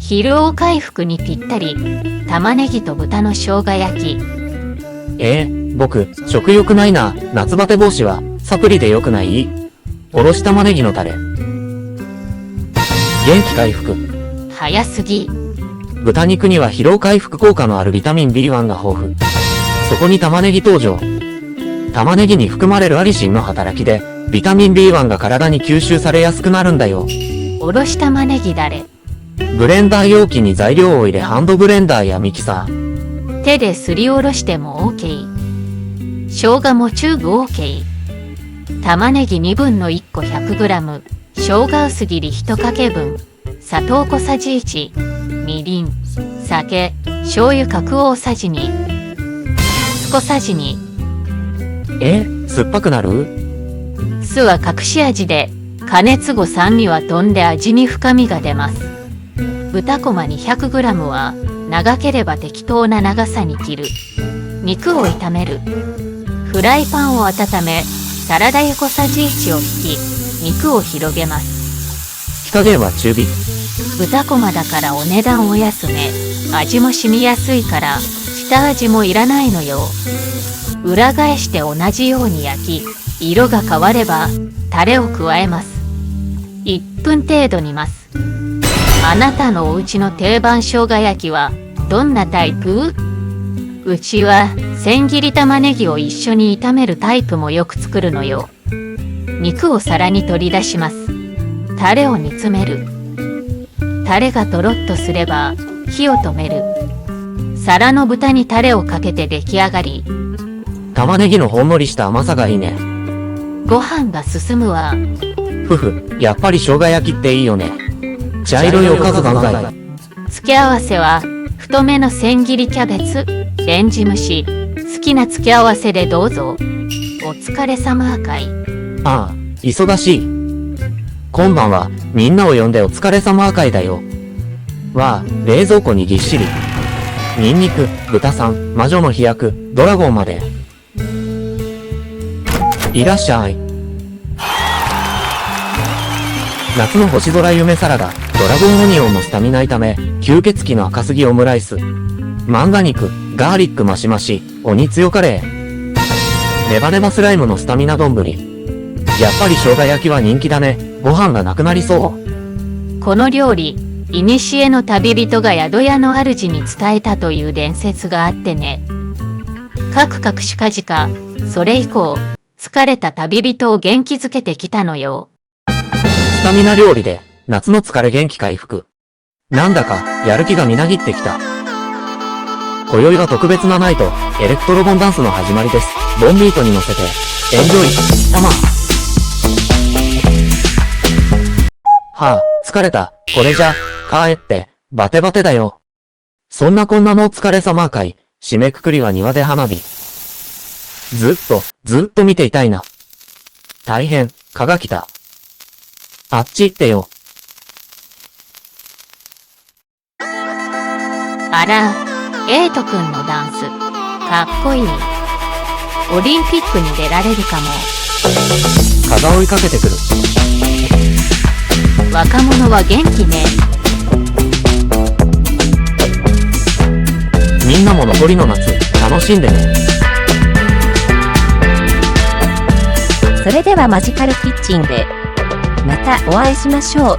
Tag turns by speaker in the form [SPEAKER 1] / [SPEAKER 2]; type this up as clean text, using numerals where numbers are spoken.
[SPEAKER 1] 疲労回復にぴったり、玉ねぎと豚の生姜焼き。
[SPEAKER 2] 僕、食欲ないな。夏バテ防止は、サプリでよくない？おろし玉ねぎのタレ。元気回復。
[SPEAKER 1] 早すぎ。
[SPEAKER 2] 豚肉には疲労回復効果のあるビタミン B1 が豊富。そこに玉ねぎ登場。玉ねぎに含まれるアリシンの働きで、ビタミン B1 が体に吸収されやすくなるんだよ。
[SPEAKER 1] おろし玉ねぎだれ。
[SPEAKER 2] ブレンダー容器に材料を入れハンドブレンダーやミキサー。
[SPEAKER 1] 手ですりおろしても OK。生姜もチューブ OK。玉ねぎ1/2の1個 100g。生姜薄切り1かけ分。砂糖小さじ1。みりん。酒。醤油角大さじ2。酢小さじ2。
[SPEAKER 2] 酸っぱくなる？
[SPEAKER 1] 酢は隠し味で、加熱後酸味は飛んで味に深みが出ます。豚こま 200g は長ければ適当な長さに切る。肉を炒める。フライパンを温め、サラダ油小さじ1を引き、肉を広げます。
[SPEAKER 2] 火加減は中火。
[SPEAKER 1] 豚こまだからお値段お安め。味も染みやすいから下味もいらないのよ。裏返して同じように焼き、色が変わればタレを加えます。1分程度煮ます。あなたのお家の定番生姜焼きはどんなタイプ？うちは千切り玉ねぎを一緒に炒めるタイプもよく作るのよ。肉を皿に取り出します。タレを煮詰める。タレがとろっとすれば火を止める。皿の豚にタレをかけて出来上がり。
[SPEAKER 2] 玉ねぎのほんのりした甘さがいいね。
[SPEAKER 1] ご飯が進むわ。
[SPEAKER 2] やっぱり生姜焼きっていいよね。茶色いおかずばんざい。
[SPEAKER 1] 付け合わせは太めの千切りキャベツ、レンジ蒸し。好きな付け合わせでどうぞ。お疲れ様会。
[SPEAKER 2] ああ、忙しい。今晩はみんなを呼んでお疲れ様会だよ。冷蔵庫にぎっしり。ニンニク、豚さん、魔女の飛躍、ドラゴンまで。いらっしゃい。夏の星空夢サラダ、ドラゴンオニオンのスタミナ炒め、吸血鬼の赤すぎオムライス。漫画肉、ガーリックマシマシ、鬼強カレー。ネバネバスライムのスタミナ丼。やっぱり生姜焼きは人気だね。ご飯がなくなりそう。
[SPEAKER 1] この料理、古の旅人が宿屋の主に伝えたという伝説があってね。かくかくしかじか、それ以降、疲れた旅人を元気づけてきたのよ。
[SPEAKER 2] スタミナ料理で、夏の疲れ元気回復。なんだか、やる気がみなぎってきた。今宵は特別なナイト、エレクトロボンダンスの始まりです。ボンビートに乗せて、エンジョイ、疲れた。これじゃ、帰って、バテバテだよ。そんなこんなのお疲れ様会、締めくくりは庭で花火。ずっと見ていたいな。大変、蚊が来た。あっち行ってよ。
[SPEAKER 1] あら、エイトくんのダンス、かっこいい。オリンピックに出られるかも。
[SPEAKER 2] 蚊が追いかけてくる。
[SPEAKER 1] 若者は元気ね。
[SPEAKER 2] みんなも残りの夏、楽しんでね。
[SPEAKER 3] それではマジカルキッチンでまたお会いしましょう。